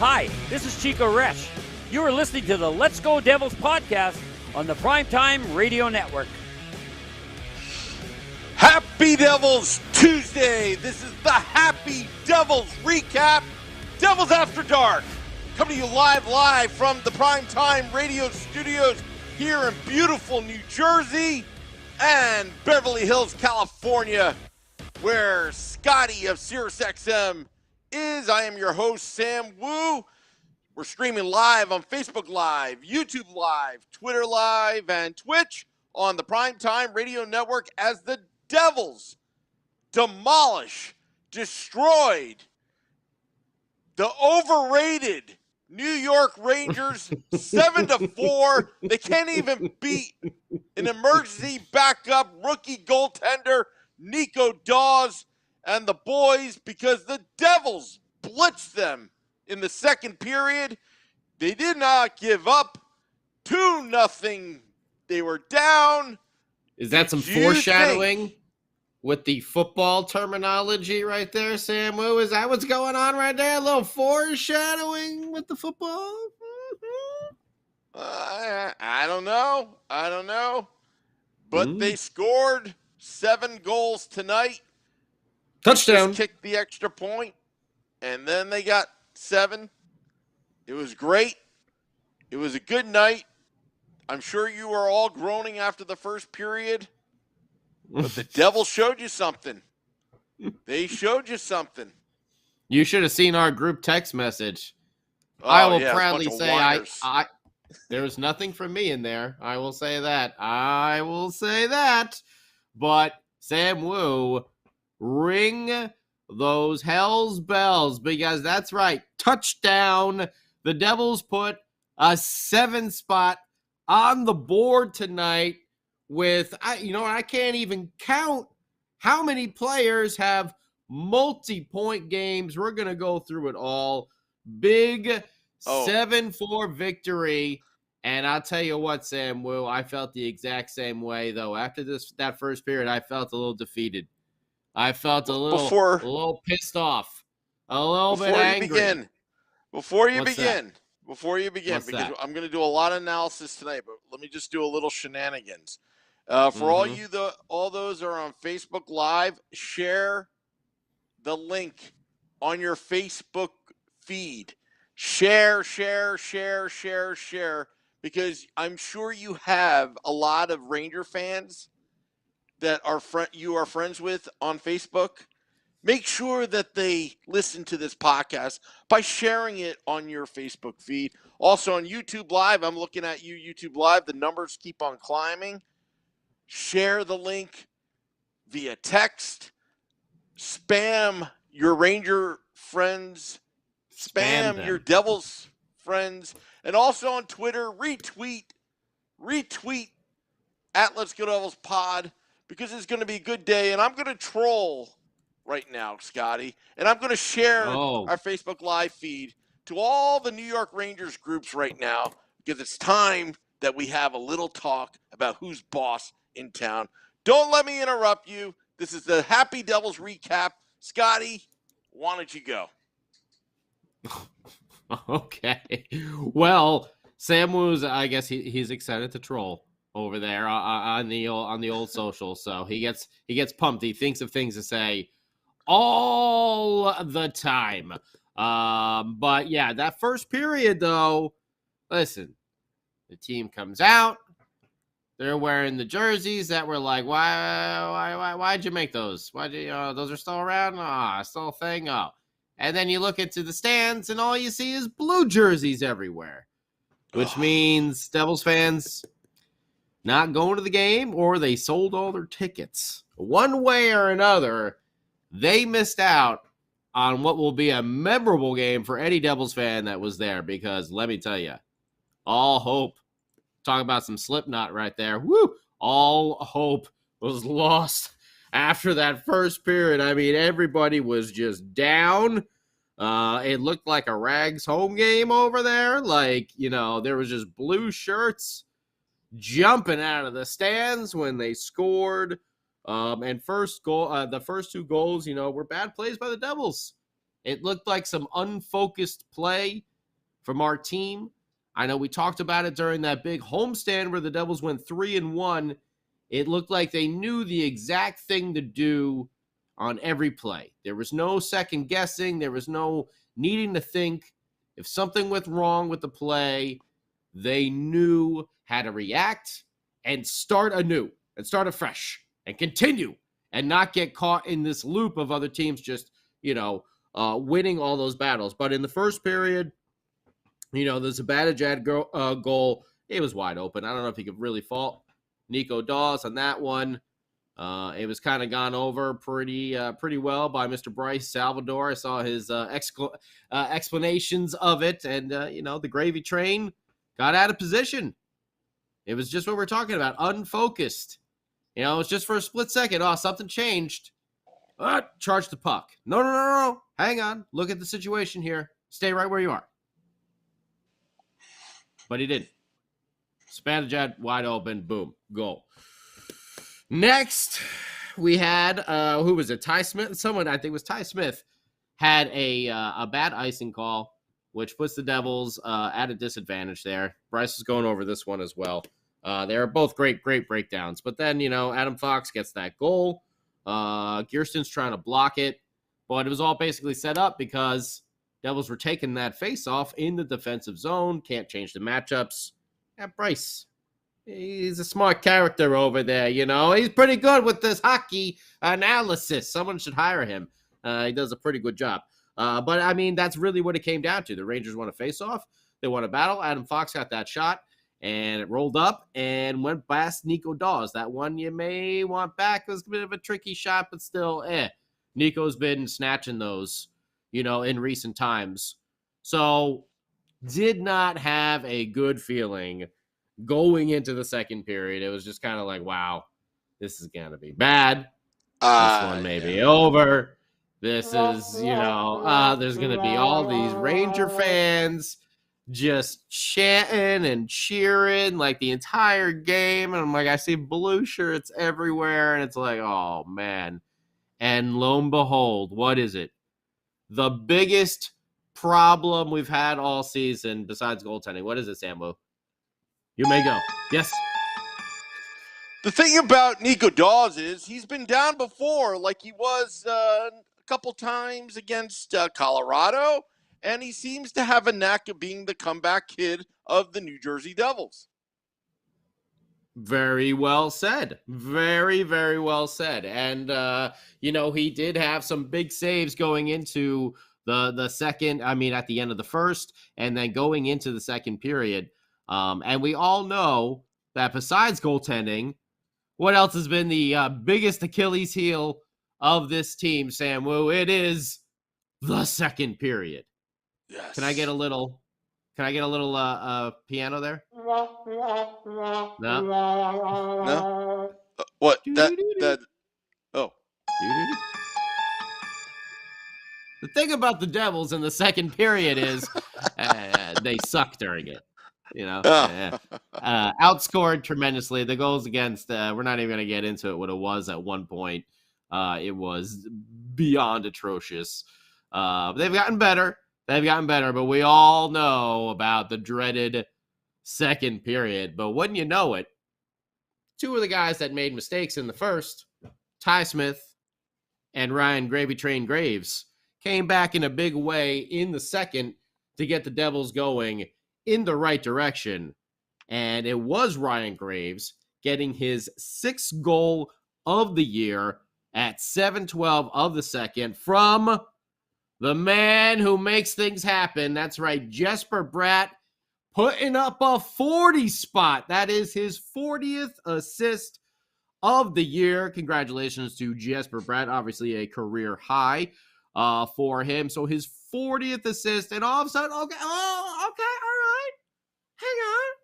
Hi, this is Chico Resch. You are listening to the Let's Go Devils podcast on the Primetime Radio Network. Happy Devils Tuesday. This is the Happy Devils recap. Devils After Dark. Coming to you live from the Primetime Radio studios here in beautiful New Jersey and Beverly Hills, California, where Scotty of SiriusXM is. I am your host, Sam Wu. We're streaming live on Facebook Live, YouTube Live, Twitter Live, and Twitch on the Primetime Radio Network as the Devils demolish, destroyed the overrated New York Rangers 7-4. They can't even beat an emergency backup rookie goaltender, Nico Dawes, and the boys because the Devils blitzed them in the second period. They did not give up. 2-0. They were down. Is that some foreshadowing with the football terminology right there, Sam Wu? Is that what's going on right there? A little foreshadowing with the football? I don't know. But they scored 7 goals tonight. Touchdown. Just kicked the extra point, and then they got 7. It was great. It was a good night. I'm sure you were all groaning after the first period, but the Devils showed you something. They showed you something. You should have seen our group text message. Oh, I will yeah, proudly say I there's nothing from me in there. I will say that. But Sam Wu, ring those hell's bells, because that's right. Touchdown. The Devils put a 7 spot on the board tonight with, I can't even count how many players have multi-point games. We're going to go through it all. Big 7-4 victory. And I'll tell you what, Sam Wu, I felt the exact same way, though. After that first period, I felt a little defeated. I felt a little pissed off, a little bit angry. Before you begin, What's because that? I'm going to do a lot of analysis tonight, but let me just do a little shenanigans. For all those are on Facebook Live, share the link on your Facebook feed. Share, because I'm sure you have a lot of Ranger fans that you are friends with on Facebook. Make sure that they listen to this podcast by sharing it on your Facebook feed. Also on YouTube Live, I'm looking at you, YouTube Live. The numbers keep on climbing. Share the link via text. Spam your Ranger friends. Spam your Devils friends. And also on Twitter, retweet at Let's Go Devils Pod, because it's going to be a good day. And I'm going to troll right now, Scotty, and I'm going to share our Facebook Live feed to all the New York Rangers groups right now, because it's time that we have a little talk about who's boss in town. Don't let me interrupt you. This is the Happy Devils recap. Scotty, why don't you go? Okay. Well, Sam Wu's, I guess he's excited to troll over there on the old social, so he gets pumped. He thinks of things to say all the time. But yeah, that first period though, listen, the team comes out, they're wearing the jerseys that were like, why'd you make those? Those are still around? Still a thing? And then you look into the stands and all you see is blue jerseys everywhere, which means Devils fans not going to the game, or they sold all their tickets. One way or another, they missed out on what will be a memorable game for any Devils fan that was there, because let me tell you, all hope, talk about some Slipknot right there, all hope was lost after that first period. I mean, everybody was just down. It looked like a Rags home game over there. There was just blue shirts jumping out of the stands when they scored. And the first 2 goals, were bad plays by the Devils. It looked like some unfocused play from our team. I know we talked about it during that big homestand where the Devils went 3-1. It looked like they knew the exact thing to do on every play. There was no second guessing. There was no needing to think. If something went wrong with the play, they knew how to react and start anew and start afresh and continue and not get caught in this loop of other teams just, winning all those battles. But in the first period, there's a Zibanejad goal. It was wide open. I don't know if he could really fault Nico Dawes on that one. It was kind of gone over pretty well by Mr. Bryce Salvador. I saw his explanations of it, and the gravy train got out of position. It was just what we're talking about, unfocused. It was just for a split second. Oh, something changed. Charge the puck. No. Hang on. Look at the situation here. Stay right where you are. But he didn't. Zibanejad wide open. Boom. Goal. Next, we had, who was it? Ty Smith? Someone, I think it was Ty Smith, had a bad icing call, which puts the Devils at a disadvantage there. Bryce is going over this one as well. They are both great breakdowns. But then, Adam Fox gets that goal. Gerston's trying to block it. But it was all basically set up because Devils were taking that face-off in the defensive zone. Can't change the matchups. And Bryce, he's a smart character over there, He's pretty good with this hockey analysis. Someone should hire him. He does a pretty good job. But, I mean, that's really what it came down to. The Rangers won a face-off. They won a battle. Adam Fox got that shot, and it rolled up and went past Nico Dawes. That one you may want back. It was a bit of a tricky shot, but still, Nico's been snatching those, in recent times. So, did not have a good feeling going into the second period. It was just kind of like, wow, this is going to be bad. This one may be over. This is, there's going to be all these Ranger fans just chanting and cheering like the entire game. And I'm like, I see blue shirts everywhere. And it's like, oh, man. And lo and behold, what is it? The biggest problem we've had all season besides goaltending. What is it, Sambo? You may go. Yes. The thing about Nico Dawes is he's been down before, like he was a couple times against Colorado, and he seems to have a knack of being the comeback kid of the New Jersey Devils. Very well said. Very, very well said. And, he did have some big saves going into the second, at the end of the first, and then going into the second period. And we all know that besides goaltending, what else has been the biggest Achilles heel of this team, Sam Wu? It is the second period. Yes. Can I get a little piano there? No? What? That. Oh. The thing about the Devils in the second period is they suck during it. Outscored tremendously. The goals against, we're not even going to get into it, what it was at one point. It was beyond atrocious. They've gotten better. But we all know about the dreaded second period. But wouldn't you know it, two of the guys that made mistakes in the first, Ty Smith and Ryan Gravy Train Graves, came back in a big way in the second to get the Devils going in the right direction. And it was Ryan Graves getting his 6th goal of the year at 7:12 of the second from the man who makes things happen. That's right, Jesper Bratt putting up a 40 spot. That is his 40th assist of the year. Congratulations to Jesper Bratt. Obviously a career high for him. So his 40th assist, and all of a sudden, okay, all right. Hang on.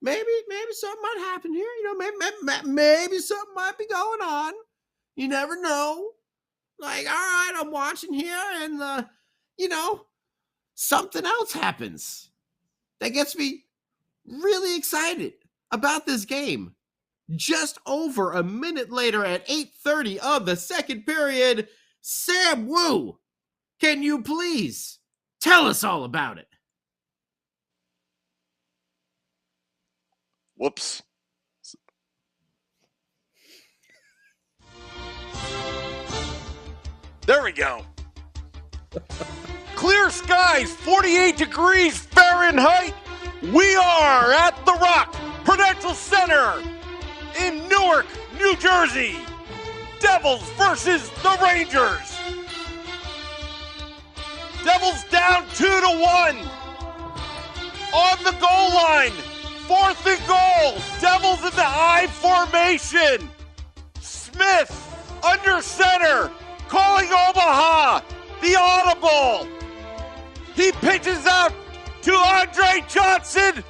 Maybe something might happen here. Maybe something might be going on. You never know. Like, all right, I'm watching here, and, something else happens that gets me really excited about this game. Just over a minute later at 8:30 of the second period, Sam Wu, can you please tell us all about it? Whoops. There we go. Clear skies, 48 degrees Fahrenheit. We are at the Rock Prudential Center in Newark, New Jersey. Devils versus the Rangers. Devils down 2-1. On the goal line, 4th and goal. Devils in the I formation. Smith under center, calling Omaha. The audible. He pitches out to Andre Johnson.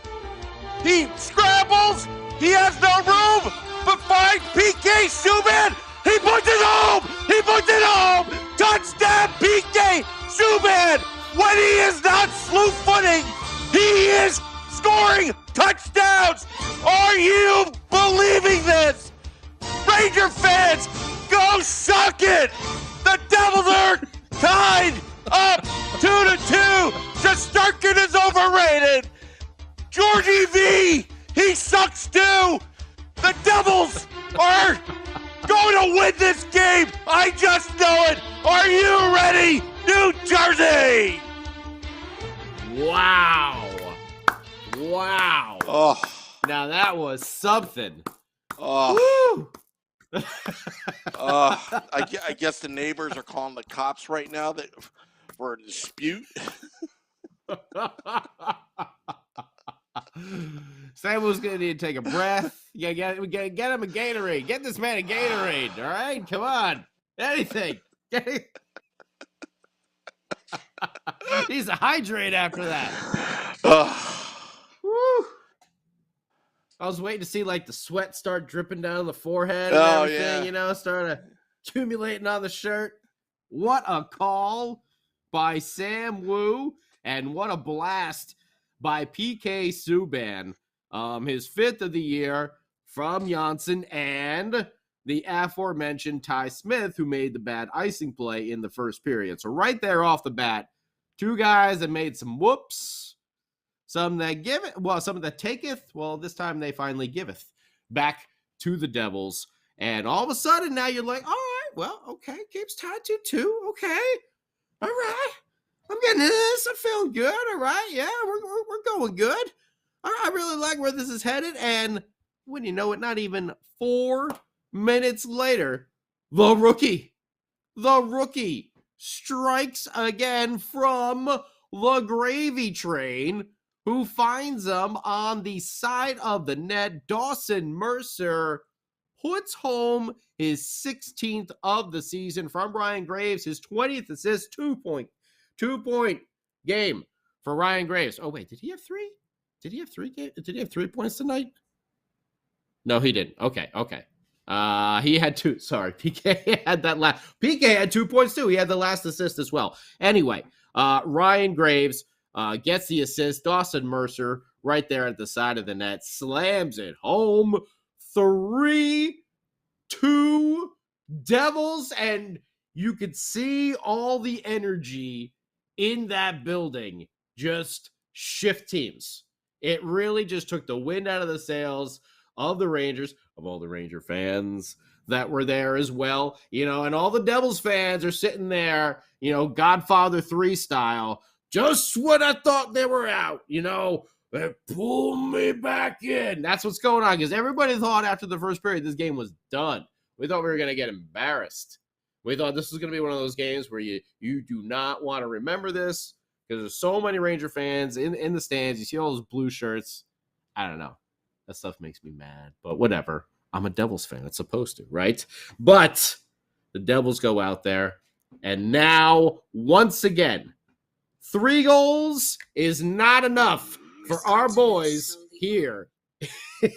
He scrambles. He has no room, but finds PK Subban. He puts it home. He puts it home. Touchdown, PK Subban. When he is not slew-footing, he is scoring touchdowns. Are you believing this? Ranger fans, go suck it. The Devils are tied up 2-2. Shesterkin is overrated. Georgie V, he sucks too. The Devils are going to win this game. I just know it. Are you ready, New Jersey? Wow. Wow. Oh. Now that was something. Oh. Woo! I guess the neighbors are calling the cops right now for a dispute. Samuel's gonna need to take a breath. Get him a Gatorade. Get this man a Gatorade. All right, come on. Anything. He's a hydrate after that. Woo. I was waiting to see like the sweat start dripping down the forehead and everything, yeah. Start accumulating on the shirt. What a call by Sam Wu, and what a blast by PK Subban. His 5th of the year from Janssen and the aforementioned Ty Smith, who made the bad icing play in the first period. So right there off the bat, 2 guys that made some whoops. Some that giveth, some that taketh. Well, this time they finally giveth back to the Devils. And all of a sudden now you're like, all right, well, okay, game's tied 2-2. Okay. All right. I'm getting this. I'm feeling good. All right. Yeah, we're going good. I really like where this is headed. And when you know it, not even 4 minutes later, the rookie strikes again from the gravy train, who finds them on the side of the net. Dawson Mercer puts home his 16th of the season from Ryan Graves, his 20th assist, 2-point game for Ryan Graves. Oh, wait, did he have 3? Did he have 3 points tonight? No, he didn't. Okay. He had 2. Sorry, PK had that last. PK had 2 points too. He had the last assist as well. Anyway, Ryan Graves gets the assist. Dawson Mercer right there at the side of the net slams it home. 3-2 Devils, and you could see all the energy in that building just shift teams. It really just took the wind out of the sails of the Rangers, of all the Ranger fans that were there as well, and all the Devils fans are sitting there, Godfather 3 style. Just when I thought they were out, pull me back in. That's what's going on, because everybody thought after the first period this game was done. We thought we were going to get embarrassed. We thought this was going to be one of those games where you do not want to remember this, because there's so many Ranger fans in the stands. You see all those blue shirts. I don't know. That stuff makes me mad, but whatever. I'm a Devils fan. It's supposed to, right? But the Devils go out there, and now, once again, 3 goals is not enough for our boys here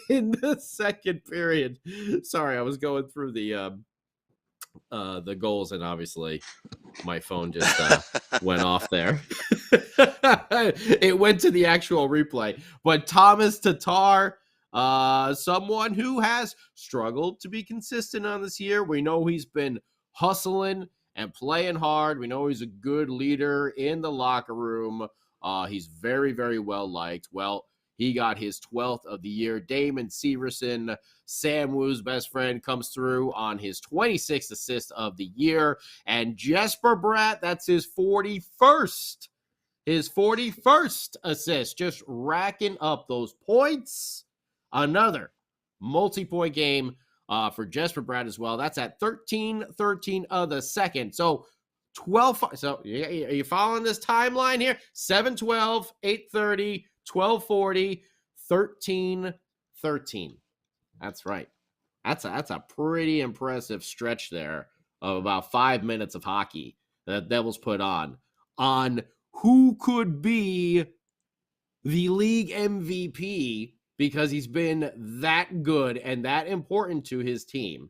in the second period. Sorry, I was going through the goals, and obviously my phone just went off there. It went to the actual replay. But Thomas Tatar, someone who has struggled to be consistent on this year. We know he's been hustling and playing hard. We know he's a good leader in the locker room. He's very, very well liked. Well, He got his 12th of the year. Damon Severson, Sam Wu's best friend, comes through on his 26th assist of the year. And Jesper Bratt, that's his 41st. His 41st assist, just racking up those points. Another multi-point game for Jesper Bratt as well. That's at 13-13 of the second. So 12. So are you following this timeline here? 7-12, 8-30, 12-40, 13-13. That's right. That's a pretty impressive stretch there of about 5 minutes of hockey that Devils put on who could be the league MVP because he's been that good and that important to his team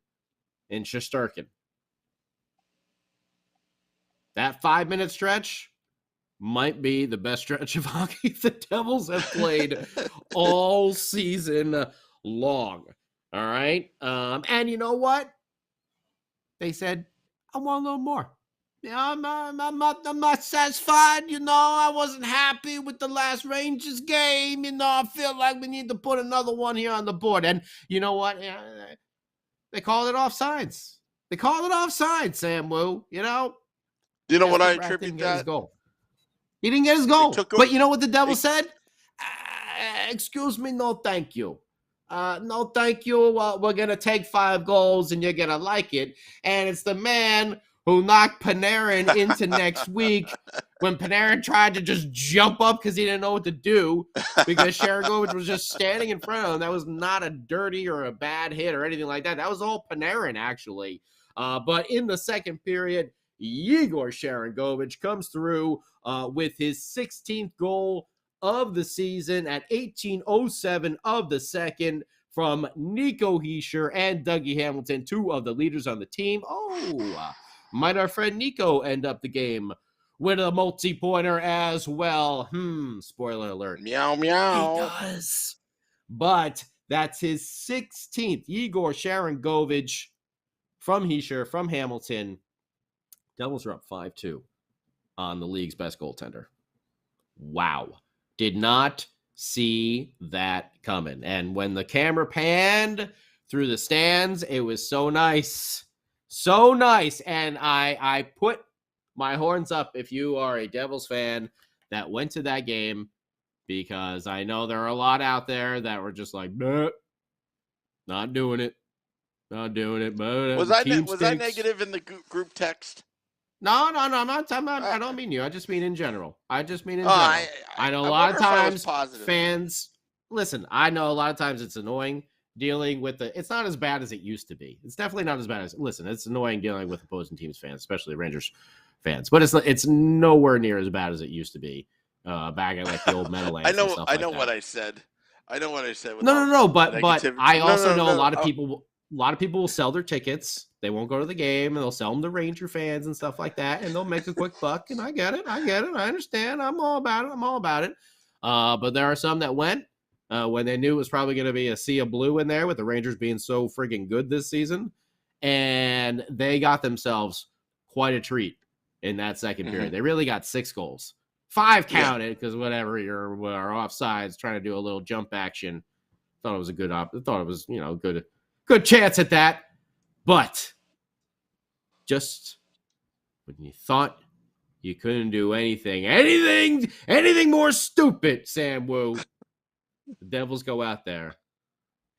in Shesterkin. That 5-minute stretch might be the best stretch of hockey the Devils have played all season long. All right. And you know what? They said, I want a little more. Yeah, I'm not satisfied. I wasn't happy with the last Rangers game. I feel like we need to put another one here on the board. And you know what? They called it offsides. They called it offsides, Sam Wu. You know what I attribute that? He didn't get his goal. But you know what the Devil said? Excuse me, no thank you. No thank you. We're going to take 5 goals and you're going to like it. And it's the man who knocked Panarin into next week when Panarin tried to just jump up because he didn't know what to do because Sharangovich was just standing in front of him. That was not a dirty or a bad hit or anything like that. That was all Panarin, actually. But in the second period, Igor Sharangovich comes through with his 16th goal of the season at 18:07 of the second from Nico Hischier and Dougie Hamilton, 2 of the leaders on the team. Might our friend Nico end up the game with a multi-pointer as well? Spoiler alert. Meow, meow. He does. But that's his 16th. Igor Sharangovich from Hischier, from Hamilton. Devils are up 5-2 on the league's best goaltender. Wow. Did not see that coming. And when the camera panned through the stands, it was so nice. So nice. And I put my horns up if you are a Devils fan that went to that game, because I know there are a lot out there that were just like, not doing it. Not doing it. But was I negative in the group text? No, I'm not. I don't mean you. I just mean in general. I know a lot of times fans. Listen, I know a lot of times it's annoying dealing with it's not as bad as it used to be. It's definitely not as bad as. Listen, it's annoying dealing with opposing teams fans, especially Rangers fans. But it's nowhere near as bad as it used to be back at like the old Meadowlands. I know what I said. I know what I said. No. But I also know a lot of people. A lot of people will sell their tickets. They won't go to the game, and they'll sell them to Ranger fans and stuff like that, and they'll make a quick buck. And I get it. I understand. I'm all about it. But there are some that went when they knew it was probably going to be a sea of blue in there with the Rangers being so friggin' good this season, and they got themselves quite a treat in that second period. They really got 6 goals. 5 counted because whatever you're offsides, trying to do a little jump action. Thought it was a good thought it was good chance at that. But just when you thought you couldn't do anything more stupid, Sam Wu, the Devils go out there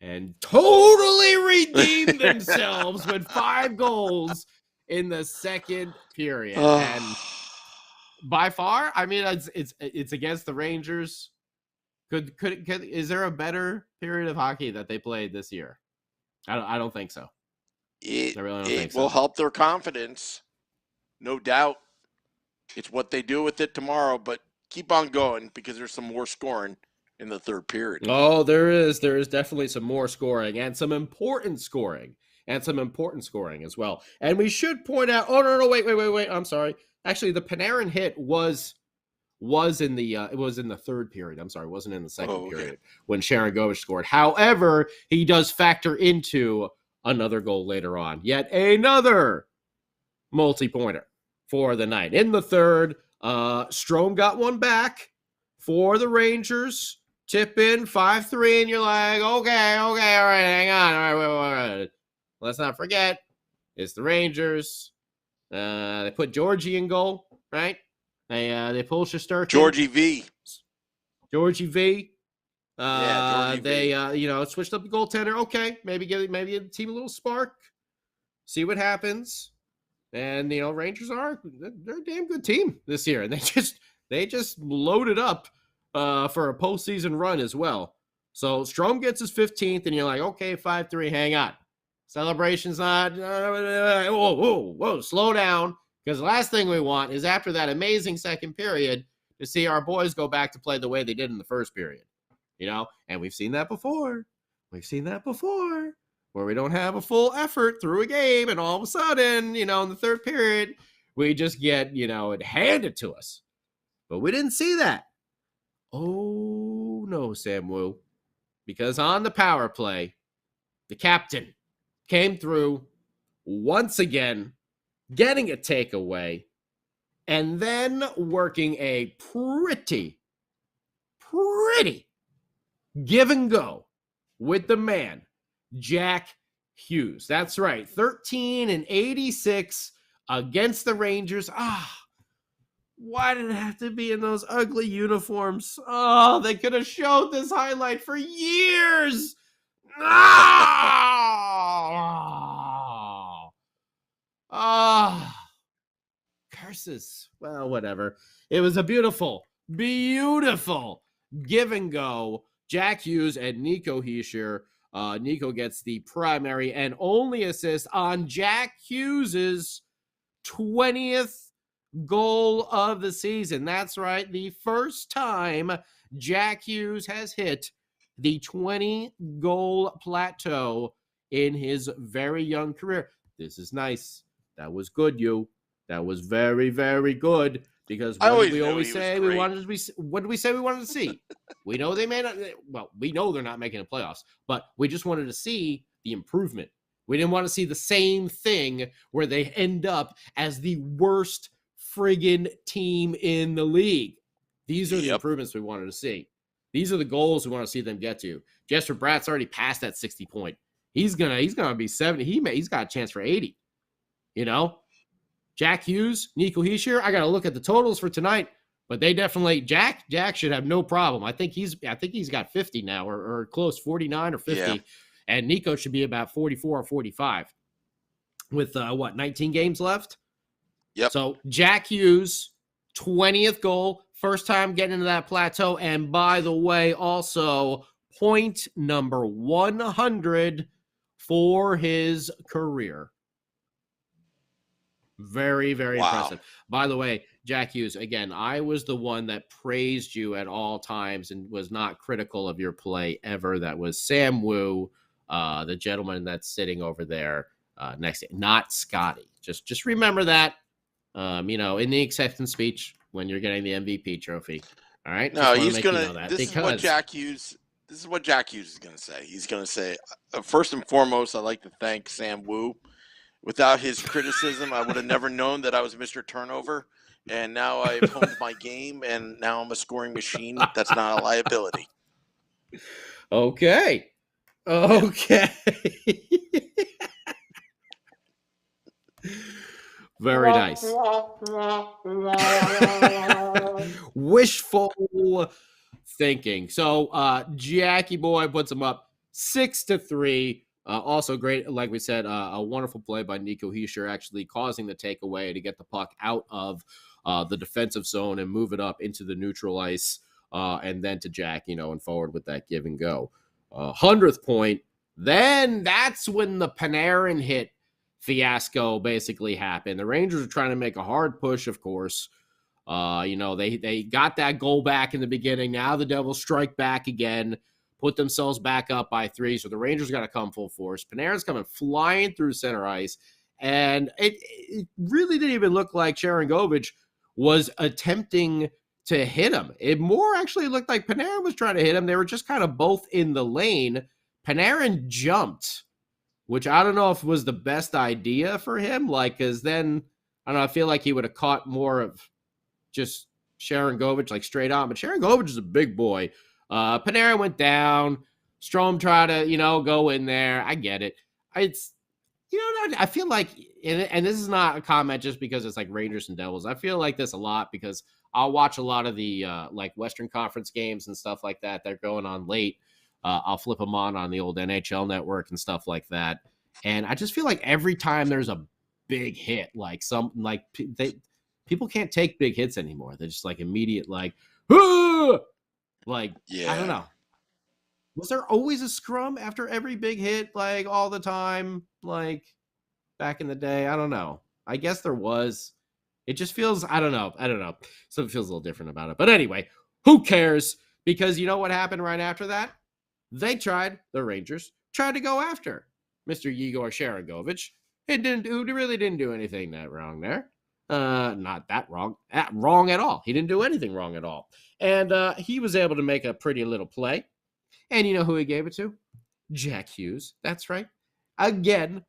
and totally redeem themselves with 5 goals in the second period. And by far, I mean, it's against the Rangers. Is there a better period of hockey that they played this year? I don't think so. It will help their confidence, no doubt. It's what they do with it tomorrow, but keep on going because there's some more scoring in the third period. Oh, there is. There is definitely some more scoring and some important scoring as well. And we should point out. Oh no, wait. I'm sorry. Actually, the Panarin hit was in the third period. I'm sorry, it wasn't in the second period when Sharangovich scored. However, he does factor into another goal later on. Yet another multi-pointer for the night. In the third, Strome got one back for the Rangers. tip in 5-3, and you're like, okay, all right, hang on. All right, wait. Let's not forget, it's the Rangers. They put Georgie in goal, right? They pull Shesterkin. Georgie V. Georgie V. Georgie they V. Switched up the goaltender. Okay, maybe give the team a little spark. See what happens. And Rangers they're a damn good team this year, and they just loaded up for a postseason run as well. So Strome gets his 15th, and you're like, okay, 5-3, hang on. Celebration's not. Whoa, slow down. Because the last thing we want is after that amazing second period to see our boys go back to play the way they did in the first period. And we've seen that before. Where we don't have a full effort through a game, and all of a sudden, in the third period, we just get, it handed to us. But we didn't see that. Oh, no, Sam Wu. Because on the power play, the captain came through once again, getting a takeaway, and then working a pretty give and go with the man, Jack Hughes. That's right, 13-86 against the Rangers. Why did it have to be in those ugly uniforms? Oh, they could have showed this highlight for years. Curses. Well, whatever. It was a beautiful give and go. Jack Hughes and Nico Hischier. Nico gets the primary and only assist on Jack Hughes's 20th goal of the season. That's right. The first time Jack Hughes has hit the 20-goal plateau in his very young career. This is nice. That was good, you. That was very, very good. Because what did we always say we wanted to be? What did we say we wanted to see? We know they may not. Well, we know they're not making the playoffs, but we just wanted to see the improvement. We didn't want to see the same thing where they end up as the worst friggin' team in the league. These are the improvements we wanted to see. These are the goals we want to see them get to. Jesper Bratt's already passed that 60 point. He's gonna be 70. He's got a chance for 80. Jack Hughes, Nico Hischier. I got to look at the totals for tonight, but they definitely Jack should have no problem. I think he's got 50 now or close, 49 or 50, yeah. And Nico should be about 44 or 45 with 19 games left. Yep. So Jack Hughes, 20th goal, first time getting into that plateau, and by the way, also point number 100 for his career. Very, very impressive. By the way, Jack Hughes, again, I was the one that praised you at all times and was not critical of your play ever. That was Sam Wu, the gentleman that's sitting over there next to you, not Scotty. Just remember that, in the acceptance speech when you're getting the MVP trophy. All right? No, he's going to – this is what Jack Hughes is going to say. He's going to say, first and foremost, I'd like to thank Sam Wu. Without his criticism, I would have never known that I was Mr. Turnover. And now I've honed my game, and now I'm a scoring machine. That's not a liability. Okay. Very nice. Wishful thinking. So Jackie Boy puts him up 6-3. Also great, like we said, a wonderful play by Nico Hischier, actually causing the takeaway to get the puck out of the defensive zone and move it up into the neutral ice, and then to Jack, and forward with that give and go. 100th point. Then that's when the Panarin hit fiasco basically happened. The Rangers are trying to make a hard push, of course. They got that goal back in the beginning. Now the Devils strike back again. Put themselves back up by 3, so the Rangers got to come full force. Panarin's coming flying through center ice, and it really didn't even look like Sharangovich was attempting to hit him. It more actually looked like Panarin was trying to hit him. They were just kind of both in the lane. Panarin jumped, which I don't know if was the best idea for him, because then, I don't know, I feel like he would have caught more of just Sharangovich, straight on. But Sharangovich is a big boy. Panarin went down. Strome tried to, go in there. I get it. It's, I feel like, and this is not a comment just because it's like Rangers and Devils. I feel like this a lot because I'll watch a lot of the like Western Conference games and stuff like that. They're going on late. I'll flip them on the old NHL network and stuff like that. And I just feel like every time there's a big hit, people can't take big hits anymore. They're just like immediate, like, ah! I don't know. Was there always a scrum after every big hit, like all the time, like back in the day? I don't know. I guess there was. It just feels, I don't know. So it feels a little different about it. But anyway, who cares? Because you know what happened right after that? The Rangers tried to go after Mr. Yegor Sharangovich. Who really didn't do anything that wrong there. Not that wrong. Wrong at all. He didn't do anything wrong at all. And he was able to make a pretty little play. And you know who he gave it to? Jack Hughes. That's right. Again,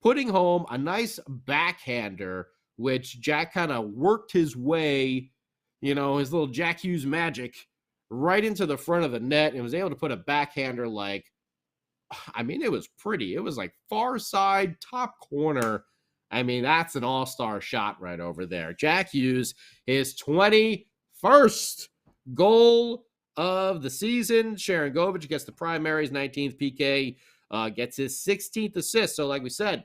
putting home a nice backhander, which Jack kind of worked his way, his little Jack Hughes magic right into the front of the net and was able to put a backhander it was pretty. It was like far side, top corner. That's an all-star shot right over there. Jack Hughes, his 21st goal of the season. Sharangovich gets the primaries, 19th PK, gets his 16th assist. So like we said,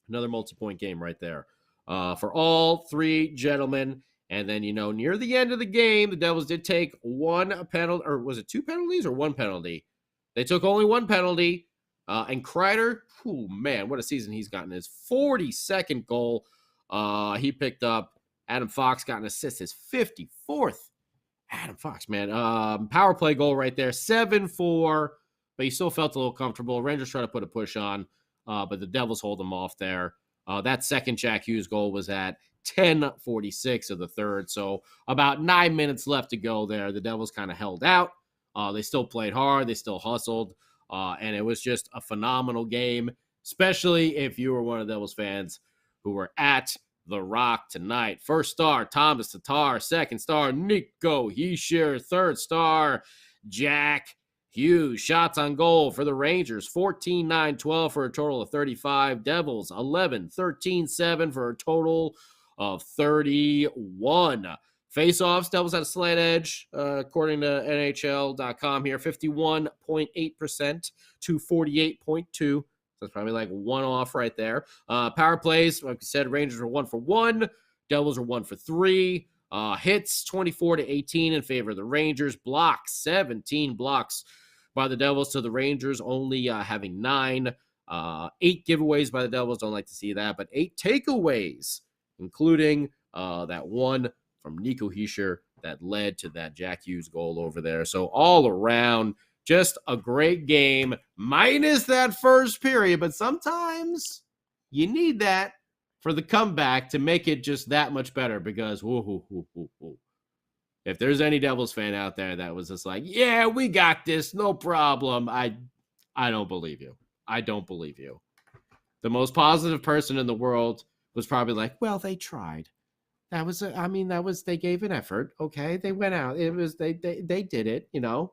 another multi-point game right there for all three gentlemen. And then, near the end of the game, the Devils did take one penalty, or was it two penalties or one penalty? They took only one penalty. And Kreider, man, what a season he's gotten. His 42nd goal he picked up. Adam Fox got an assist, his 54th. Adam Fox, man. Power play goal right there, 7-4, but he still felt a little comfortable. Rangers try to put a push on, but the Devils hold him off there. That second Jack Hughes goal was at 10:46 of the third, so about 9 minutes left to go there. The Devils kind of held out. They still played hard. They still hustled, and it was just a phenomenal game, especially if you were one of the Devils fans who were at the Rock tonight. First star, Thomas Tatar. Second star, Nico Hischier. Third star, Jack Hughes. Shots on goal for the Rangers, 14, 9, 12 for a total of 35. Devils, 11, 13, 7 for a total of 31. Face-offs, Devils had a slight edge, according to NHL.com here, 51.8% to 48.2%. So it's probably like one off right there. Power plays, like I said, Rangers were 1 for 1. Devils were 1 for 3. Hits, 24-18 in favor of the Rangers. Blocks, 17 blocks by the Devils to the Rangers, only having 9. 8 giveaways by the Devils, don't like to see that, but 8 takeaways, including that one from Nico Hischier that led to that Jack Hughes goal over there. So all around, just a great game, minus that first period. But sometimes you need that for the comeback to make it just that much better because if there's any Devils fan out there that was just like, yeah, we got this, no problem, I don't believe you. I don't believe you. The most positive person in the world was probably like, well, they tried. They gave an effort. Okay. They went out. They did it, No,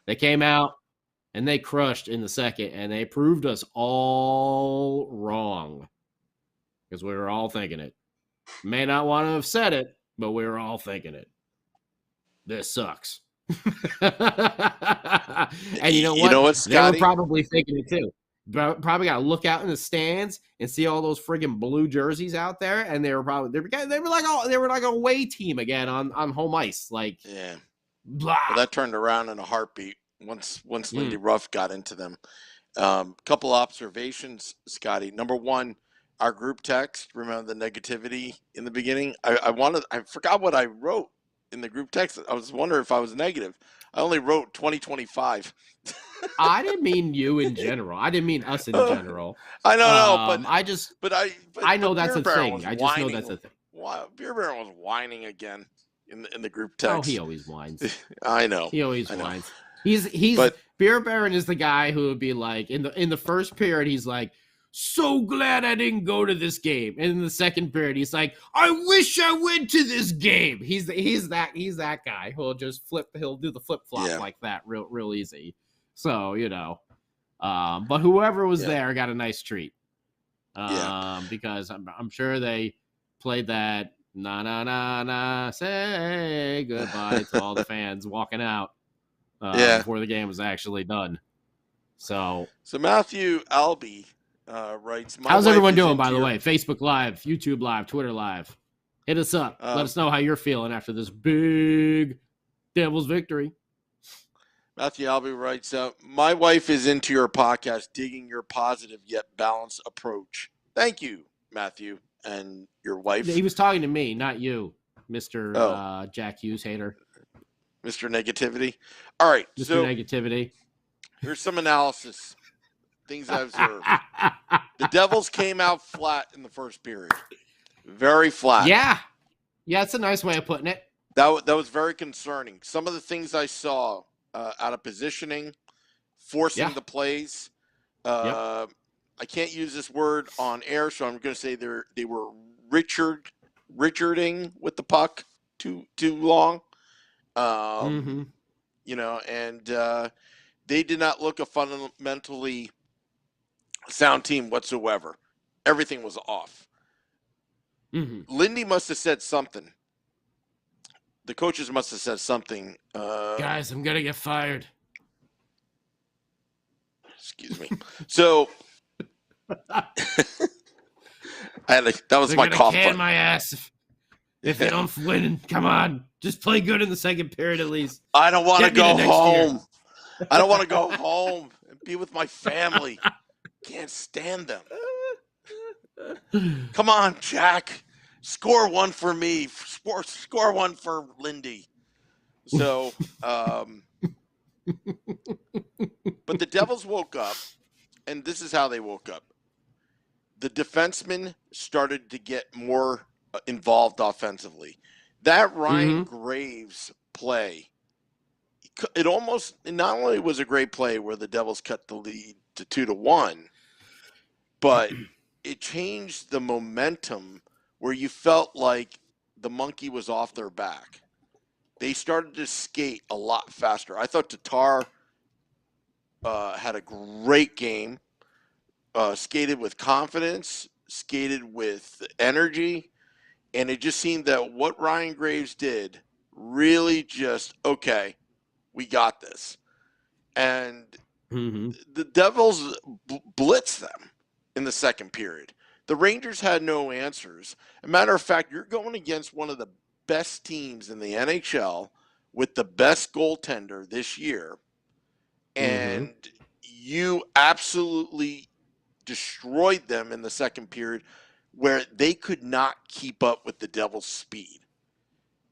they came out and they crushed in the second and they proved us all wrong because we were all thinking it. May not want to have said it, but we were all thinking it. This sucks. And you know what? You know what, Scotty? They were probably thinking it too. Probably got to look out in the stands and see all those friggin' blue jerseys out there, and they were like a away team again on home ice. Like, yeah, blah. Well, that turned around in a heartbeat once Lindy Ruff got into them. Couple observations, Scotty. Number one, our group text. Remember the negativity in the beginning? I forgot what I wrote in the group text. I was wondering if I was negative. I only wrote 2025. I didn't mean you in general. I didn't mean us in general. I don't know, but I know that's a thing. I just know that's a thing. Beer Baron was whining again in the group text. Oh, he always whines. I know. He always whines. He's Beer Baron is the guy who would be like in the first period. He's like, so glad I didn't go to this game. And in the second period, he's like, I wish I went to this game. He's that guy who'll just he'll do the flip flop like that real easy. So, but whoever was there got a nice treat. Because I'm sure they played that na na na na say goodbye to all the fans walking out before the game was actually done. So Matthew Albee writes, how's everyone doing, by the way? Facebook Live, YouTube Live, Twitter Live. Hit us up. Let us know how you're feeling after this big Devils victory. Matthew Albee writes, my wife is into your podcast, digging your positive yet balanced approach. Thank you, Matthew, and your wife. He was talking to me, not you, Mr. Jack Hughes hater. Mr. Negativity. All right. Mr. So Negativity. Here's some analysis. Things I observed. The Devils came out flat in the first period. Very flat. Yeah. Yeah, it's a nice way of putting it. That was very concerning. Some of the things I saw out of positioning, forcing the plays. I can't use this word on air, so I'm going to say they were Richarding with the puck too long. And they did not look a fundamentally sound team whatsoever. Everything was off. Lindy must have said something. The coaches must have said something. Guys, I'm going to get fired. Excuse me. So that was my cough button. My ass if you don't win. Come on. Just play good in the second period at least. I don't want to go home. I don't want to go home and be with my family. Can't stand them. Come on, Jack. Score one for me. Score one for Lindy. So, but the Devils woke up, and this is how they woke up. The defensemen started to get more involved offensively. That Ryan Graves play, it not only was a great play where the Devils cut the lead to 2-1, but it changed the momentum where you felt like the monkey was off their back. They started to skate a lot faster. I thought Tatar had a great game, skated with confidence, skated with energy, and it just seemed that what Ryan Graves did really just, okay, we got this. And the Devils blitzed them in the second period. The Rangers had no answers. As a matter of fact, you're going against one of the best teams in the NHL with the best goaltender this year, and you absolutely destroyed them in the second period where they could not keep up with the Devils' speed.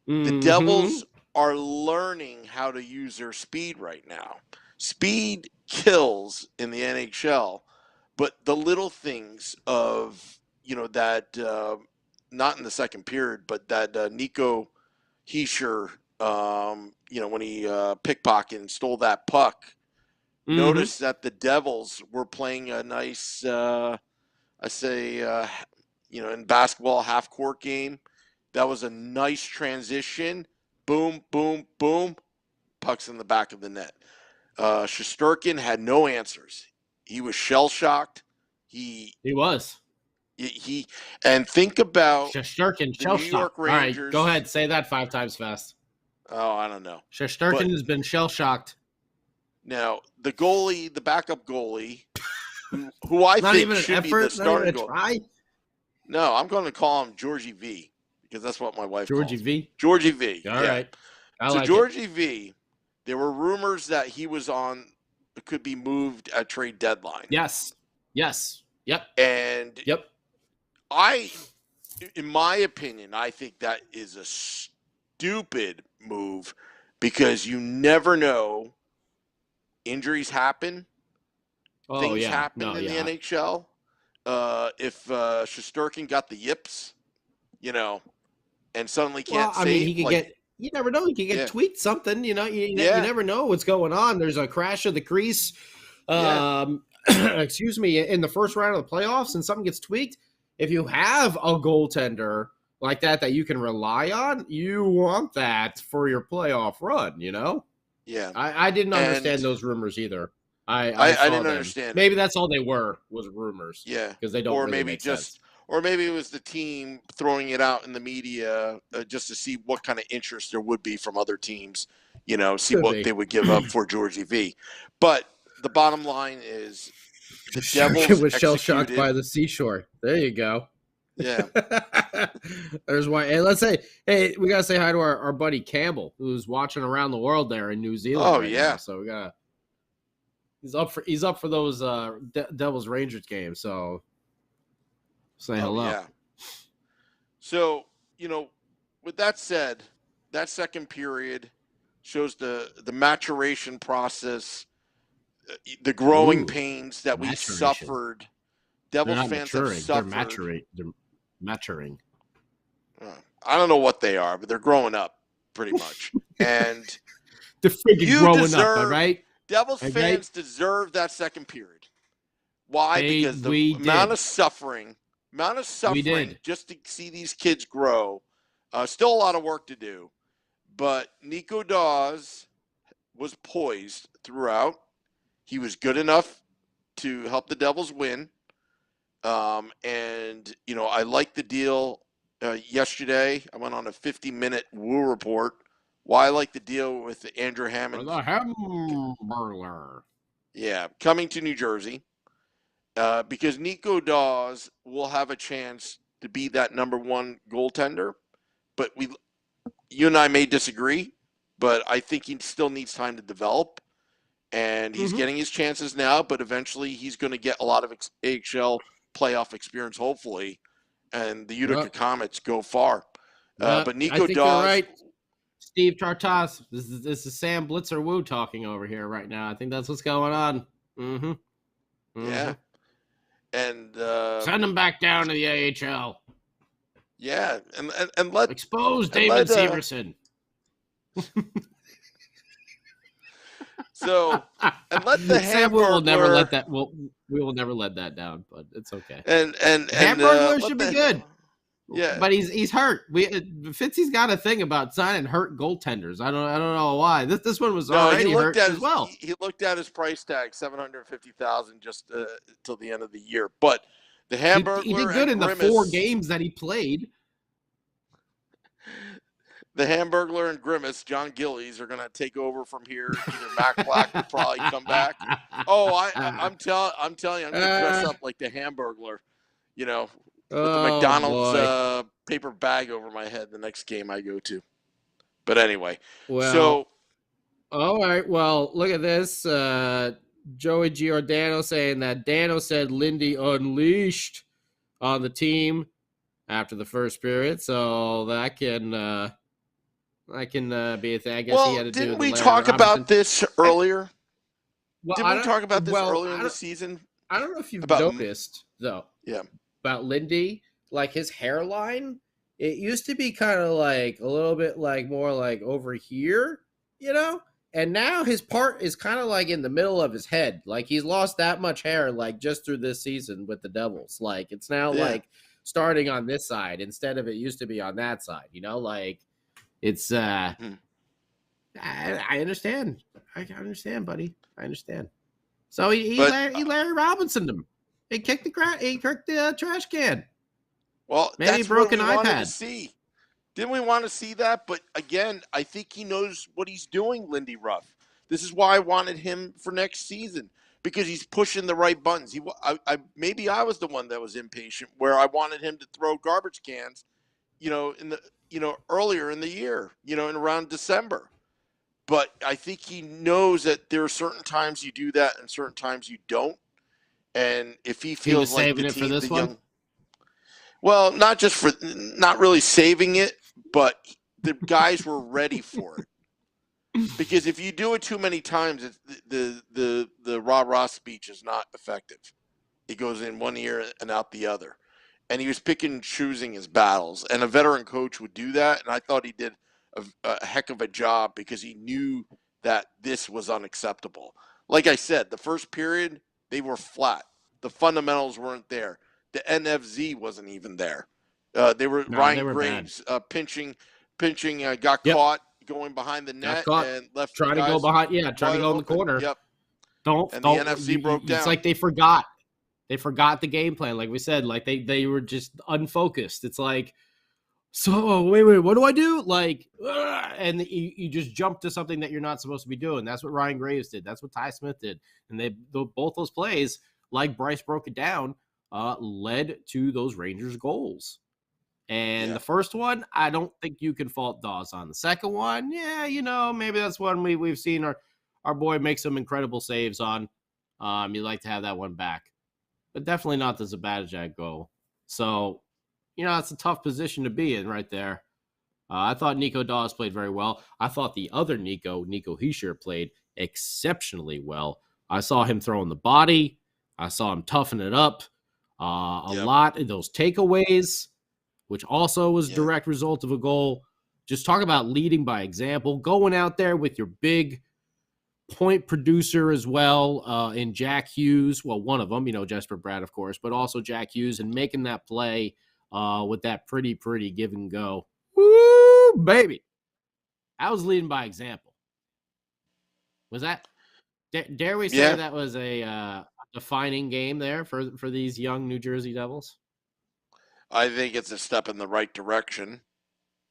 The Devils are learning how to use their speed right now. Speed kills in the NHL. But the little things of, that, not in the second period, but that Nico Hischier, when he pickpocketed and stole that puck, noticed that the Devils were playing a nice, in basketball half-court game. That was a nice transition. Boom, boom, boom. Puck's in the back of the net. Shesterkin had no answers. He was shell-shocked. He was. And think about Shesterkin, New York Rangers. All right, go ahead. Say that 5 times fast. Oh, I don't know. Shesterkin has been shell-shocked. Now, the goalie, the backup goalie, who I think should be the starting goalie. No, I'm going to call him Georgie V because that's what my wife calls him. Georgie V. All right. Georgie V, there were rumors that he was could be moved at trade deadline. Yes. Yep. And in my opinion, I think that is a stupid move because you never know. Injuries happen. Things happen in the NHL. If Shesterkin got the yips, and suddenly can't save. He could get. You never know. He could get tweaked something. You never know what's going on. There's a crash of the crease. excuse me, in the first round of the playoffs and something gets tweaked, if you have a goaltender like that you can rely on, you want that for your playoff run, you know? Yeah. I didn't understand And those rumors either. I I saw didn't them. understand. Maybe that's all they was rumors. Yeah. Because they don't Or really maybe make just sense. or maybe it was the team throwing it out in the media just to see what kind of interest there would be from other teams, see Could what be. they would give up for Georgie V. But the bottom line is the Shark Devils was shell-shocked executed. by the seashore. There you go. Yeah. There's why. Hey, let's say, we gotta say hi to our buddy Campbell, who's watching around the world there in New Zealand right now. So we gotta. He's up for those Devils Rangers games. So say hello. Yeah. So with that said, that second period shows the maturation process, the growing pains that we maturation. suffered. Devils They're not fans maturing. have suffered. They're maturing. I don't know what they are, but they're growing up pretty much. And they're freaking growing up, all right? Devils fans deserve that second period. Why? Because the amount of suffering just to see these kids grow. Still a lot of work to do. But Nico Dawes was poised throughout. He was good enough to help the Devils win. And, I liked the deal yesterday. I went on a 50-minute Woo report. Why I like the deal with Andrew Hammond. The Hamburglar. Yeah, coming to New Jersey. Because Nico Dawes will have a chance to be that number one goaltender. But you and I may disagree, but I think he still needs time to develop. And he's getting his chances now, but eventually he's going to get a lot of AHL playoff experience, hopefully. And the Utica Comets go far. But Nico I think Dawes. You're right. Steve Tartas. This is Sam Blitzer Wu talking over here right now. I think that's what's going on. Yeah. And send him back down to the AHL. Yeah, and let expose David Severson. So and let the Sam will never let that. We will never let that down, but it's okay. And Hamburglar should be good. Yeah, but he's hurt. Fitzy's got a thing about signing hurt goaltenders. I don't know why. This one was already hurt as well. He looked at his price tag, $750,000, just till the end of the year. But the Hamburglar he did good in the 4 games that he played. The Hamburglar and Grimace, John Gillies, are going to take over from here. Either Mac Black will probably come back. Oh, I'm telling you, I'm going to dress up like the Hamburglar, with the McDonald's paper bag over my head the next game I go to. But anyway, all right. Well, look at this. Joey Giordano saying that Dano said Lindy unleashed on the team after the first period, so that can be a thing. I guess he had to do. Didn't we talk about this earlier? Didn't we talk about this earlier in the season? I don't know if you've noticed though. Yeah. About Lindy, like his hairline, it used to be kind of like a little bit like more like over here, and now his part is kind of like in the middle of his head. Like he's lost that much hair, like just through this season with the Devils. Like it's now like starting on this side instead of it used to be on that side. Like it's. I understand. I understand, buddy. I understand. So he Larry Robinson him. He kicked the trash can. Well, maybe he broke an iPad. Didn't we want to see that? But again, I think he knows what he's doing, Lindy Ruff. This is why I wanted him for next season, because he's pushing the right buttons. Maybe I was the one that was impatient, where I wanted him to throw garbage cans, earlier in the year, in around December. But I think he knows that there are certain times you do that and certain times you don't. And if he feels he was like saving it for this one, not really saving it, but the guys were ready for it. Because if you do it too many times, the rah-rah speech is not effective. It goes in one ear and out the other. And he was picking and choosing his battles. And a veteran coach would do that. And I thought he did a heck of a job, because he knew that this was unacceptable. Like I said, the first period, They were flat. The fundamentals weren't there. The NFZ wasn't even there. They were Ryan Graves pinching, got caught going behind the net and left trying to go behind. Yeah, trying to go in the corner. Yep. The NFZ broke down. It's like they forgot. They forgot the game plan. Like we said, like they were just unfocused. It's like, so wait, what do I do? Like, and you just jump to something that you're not supposed to be doing. That's what Ryan Graves did. That's what Ty Smith did. And both those plays, like Bryce broke it down, led to those Rangers goals. And the first one, I don't think you can fault Dawes on. The second one, maybe that's one we've seen our boy make some incredible saves on. You'd like to have that one back. But definitely not the Zibanejad goal. So, it's a tough position to be in right there. I thought Nico Dawes played very well. I thought the other Nico Hischier, played exceptionally well. I saw him throwing the body. I saw him toughen it up. A lot of those takeaways, which also was a direct result of a goal. Just talk about leading by example, going out there with your big point producer as well in Jack Hughes. Well, one of them, Jesper Bratt, of course, but also Jack Hughes, and making that play with that pretty give and go. Woo, baby. I was leading by example. Was that, dare we say that was a defining game there for these young New Jersey Devils? I think it's a step in the right direction.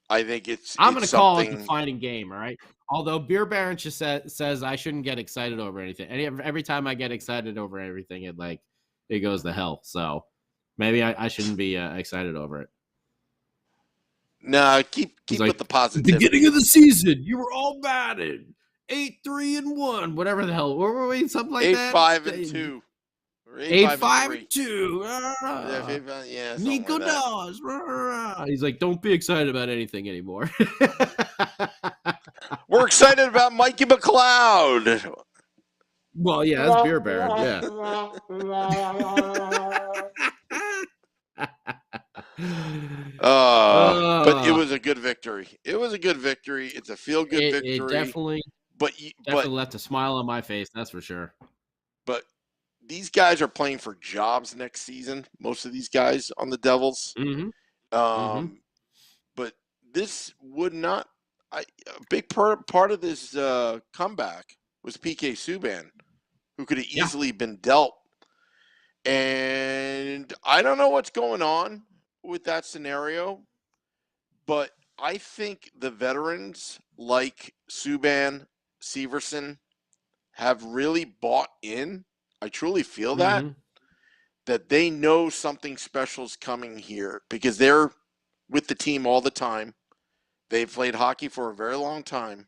I think I'm going to call it a defining game, all right? Although Beer Baron just says I shouldn't get excited over anything. And every time I get excited over everything, it goes to hell. So maybe I shouldn't be excited over it. No, keep with the positivity. Beginning of the season, you were all batted 8-3-1, whatever the hell. Where were we? Something like 8-5-2. 8-5-2. Yeah, Nico like Dawes. He's like, don't be excited about anything anymore. We're excited about Mikey McLeod. Well, yeah, that's Beer Baron. Yeah. But it was a good victory. It's a feel-good victory. It definitely left a smile on my face. That's for sure. But these guys are playing for jobs next season. Most of these guys on the Devils. Mm-hmm. But this would not. A big part of this comeback was PK Subban, who could have easily been dealt. And I don't know what's going on with that scenario, but I think the veterans like Subban, Severson have really bought in. I truly feel that they know something special is coming here because they're with the team all the time. They've played hockey for a very long time,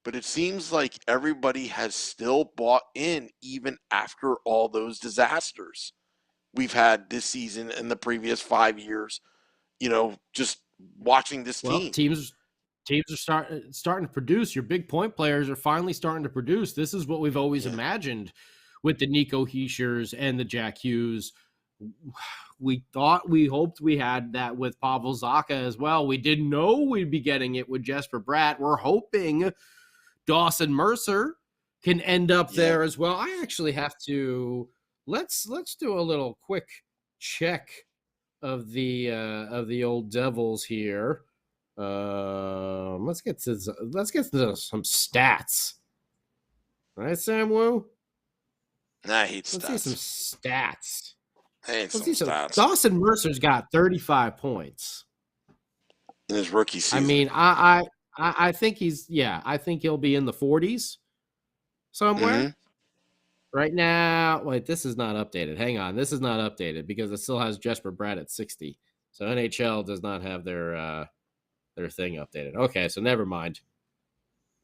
but it seems like everybody has still bought in even after all those disasters we've had this season and the previous 5 years, just watching this team. Teams are starting to produce. Your big point players are finally starting to produce. This is what we've always imagined with the Nico Hischiers and the Jack Hughes. We hoped we had that with Pavel Zacha as well. We didn't know we'd be getting it with Jesper Bratt. We're hoping Dawson Mercer can end up there as well. I actually have to let's do a little quick check of the old Devils here. Let's get to some stats. All right, Sam Wu? Nah, I hate stats. Let's see some stats. Let's see some stats. Dawson Mercer's got 35 points in his rookie season. I mean, I think I think he'll be in the 40s somewhere. Mm-hmm. Right now, wait, this is not updated. Hang on, this is not updated because it still has Jesper Bratt at 60. So NHL does not have their thing updated. Okay, so never mind.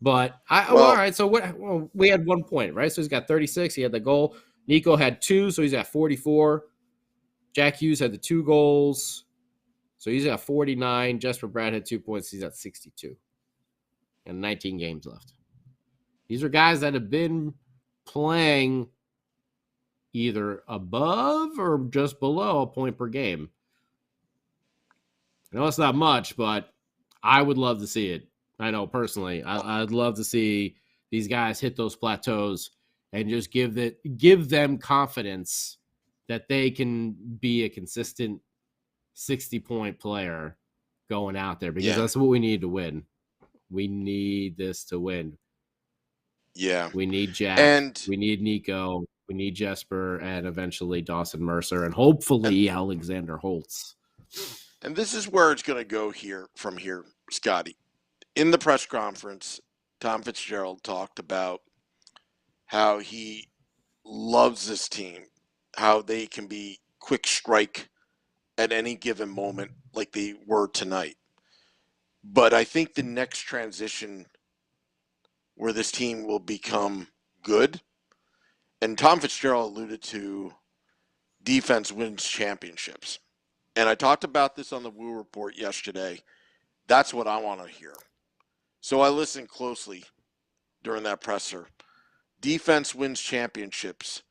But all right. So we had 1 point, right? So he's got 36. He had the goal. Nico had 2, so he's at 44. Jack Hughes had the 2 goals, so he's at 49. Jesper Bratt had 2 points. He's at 62. And 19 games left. These are guys that have been playing either above or just below a point per game. I know it's not much, but I would love to see it. I know personally, I'd love to see these guys hit those plateaus and just give them confidence that they can be a consistent 60-point player going out there, because that's what we need to win. We need this to win. Yeah. We need Jack. And we need Nico. We need Jesper, and eventually Dawson Mercer, and hopefully Alexander Holtz. And this is where it's going to go from here, Scotty. In the press conference, Tom Fitzgerald talked about how he loves this team, how they can be quick strike at any given moment like they were tonight. But I think the next transition where this team will become good, and Tom Fitzgerald alluded to defense wins championships. And I talked about this on the Woo Report yesterday. That's what I want to hear. So I listened closely during that presser. Defense wins championships,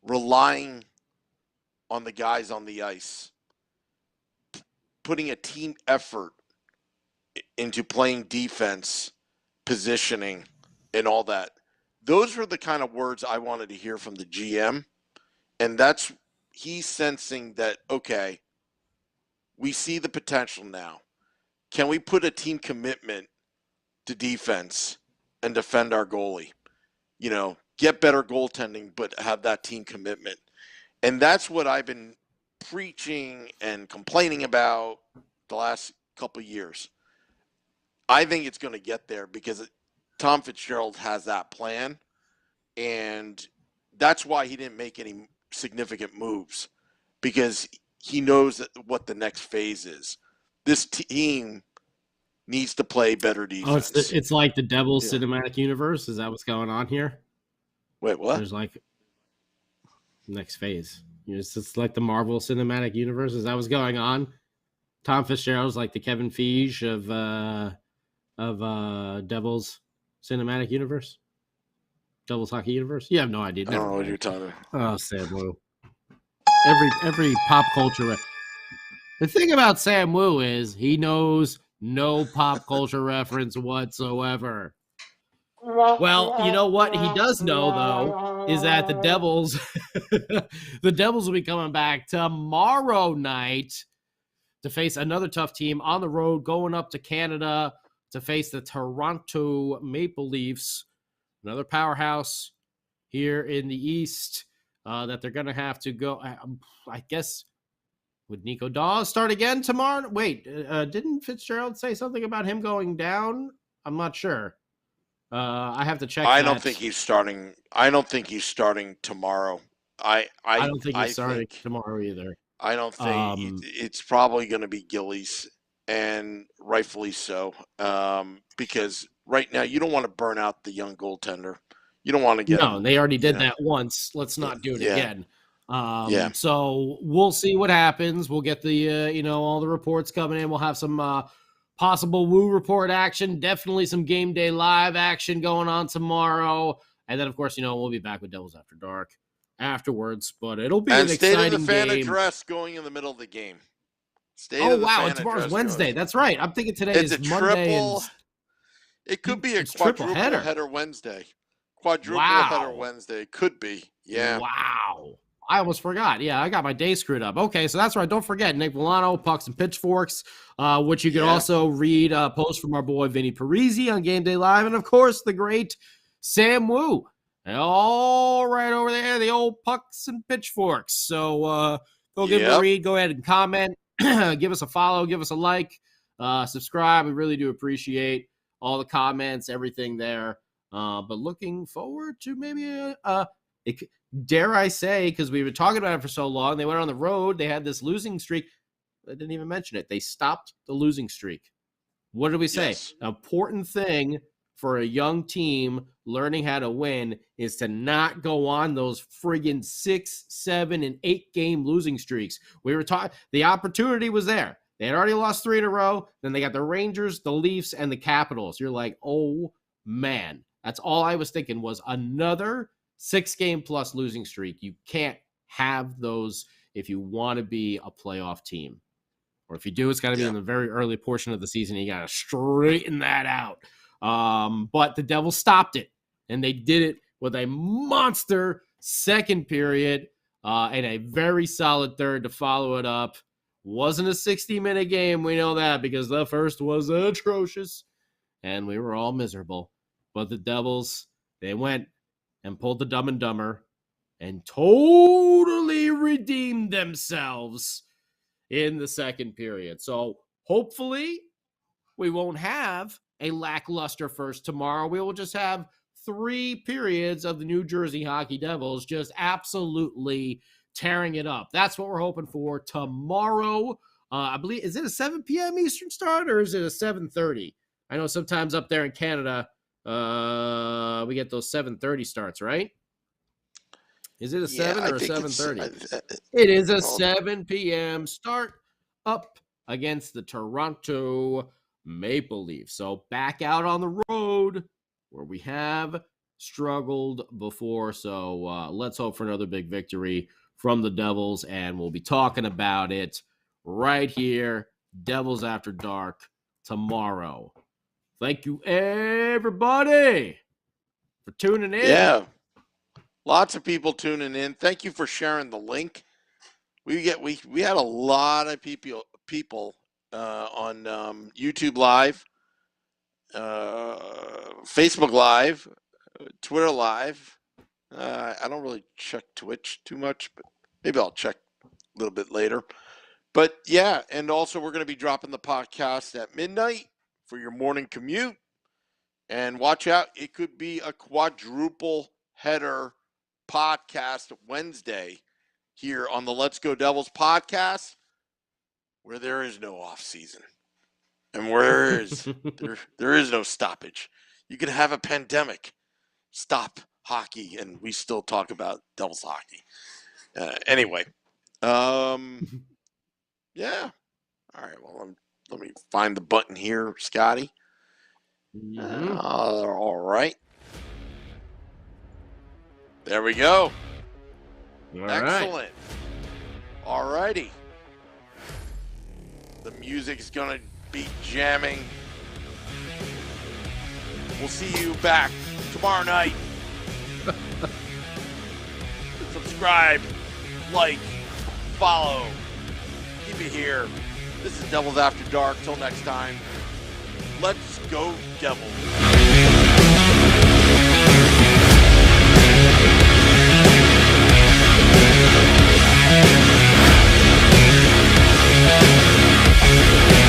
relying on the guys on the ice, putting a team effort into playing defense, positioning, and all that. Those were the kind of words I wanted to hear from the GM. And that's, he's sensing that, okay, we see the potential now. Can we put a team commitment to defense and defend our goalie? You know, get better goaltending, but have that team commitment. And that's what I've been preaching and complaining about the last couple of years. I think it's going to get there because Tom Fitzgerald has that plan, and that's why he didn't make any significant moves, because he knows what the next phase is. This team needs to play better defense. Oh, it's like the Devils cinematic universe. Is that what's going on here? Wait, what? There's like next phase. It's like the Marvel cinematic universe. Is that what's going on? Tom Fitzgerald's like the Kevin Feige of Devils cinematic universe. Devils hockey universe. You have no idea. I don't know what you're talking Oh, about. Sam Wu. Every pop culture. The thing about Sam Wu is he knows no pop culture reference whatsoever. Well, you know what he does know, though, is that the Devils will be coming back tomorrow night to face another tough team on the road, going up to Canada to face the Toronto Maple Leafs, another powerhouse here in the East that they're going to have to go. I guess, would Nico Dawes start again tomorrow? Wait, didn't Fitzgerald say something about him going down? I'm not sure. I have to check. I don't think he's starting. I don't think he's starting tomorrow. I don't think he's starting tomorrow either. I don't think it's probably going to be Gillies, and rightfully so, because right now you don't want to burn out the young goaltender. You don't want to get they already did that once. Let's not do it again. So we'll see what happens. We'll get the all the reports coming in. We'll have some possible Woo Report action, definitely some Game Day Live action going on tomorrow, and then of course we'll be back with Devils After Dark afterwards. But it'll be an exciting game. And State of the Fan address going in the middle of the game. And tomorrow's Wednesday. That's right. I'm thinking today is Monday. It could be a quadruple header Wednesday. Quadruple header Wednesday. Could be. Yeah. Wow. I almost forgot. Yeah, I got my day screwed up. Okay, so that's right. Don't forget, Nick Villano, Pucks and Pitchforks, which you can also read posts from our boy Vinny Parisi on Game Day Live. And, of course, the great Sam Wu. All right over there, the old Pucks and Pitchforks. So go give him a read. Go ahead and comment. Give us a follow. Give us a like. Subscribe. We really do appreciate all the comments, everything there. But looking forward to maybe dare I say, because we've been talking about it for so long, they went on the road. They had this losing streak. I didn't even mention it. They stopped the losing streak. What did we say? Yes. An important thing for a young team learning how to win is to not go on those friggin' 6, 7, and 8 game losing streaks. We were talking, the opportunity was there. They had already lost 3 in a row. Then they got the Rangers, the Leafs, and the Capitals. You're like, oh man. That's all I was thinking was another 6-game plus losing streak. You can't have those if you want to be a playoff team. Or if you do, it's got to be in the very early portion of the season. You got to straighten that out. But the Devils stopped it, and they did it with a monster second period and a very solid third to follow it up. Wasn't a 60-minute game, we know that, because the first was atrocious, and we were all miserable. But the Devils, they went and pulled the Dumb and Dumber and totally redeemed themselves in the second period. So hopefully we won't have a lackluster first tomorrow. We will just have 3 periods of the New Jersey Hockey Devils just absolutely tearing it up. That's what we're hoping for tomorrow. I believe, is it a 7 p.m. Eastern start or is it a 7:30? I know sometimes up there in Canada, we get those 7:30 starts, right? Is it a 7 or a 7:30? It is a 7 p.m. start up against the Toronto Maple Leafs. So back out on the road where we have struggled before. So let's hope for another big victory from the Devils, and we'll be talking about it right here, Devils After Dark, tomorrow. Thank you, everybody, for tuning in. Yeah, lots of people tuning in. Thank you for sharing the link. We had a lot of people on YouTube Live, Facebook Live, Twitter Live. I don't really check Twitch too much, but maybe I'll check a little bit later. But yeah, and also we're going to be dropping the podcast at midnight for your morning commute. And watch out, it could be a quadruple header podcast Wednesday here on the Let's Go Devils podcast, where there is no off season. And where there is no stoppage. You can have a pandemic, stop hockey, and we still talk about Devils hockey. Anyway, yeah. All right. Well, let me find the button here, Scotty. All right. There we go. Excellent. All righty. The music's gonna be jamming. We'll see you back tomorrow night. Subscribe, like, follow. Keep it here. This is Devils After Dark. Till next time, let's go Devils.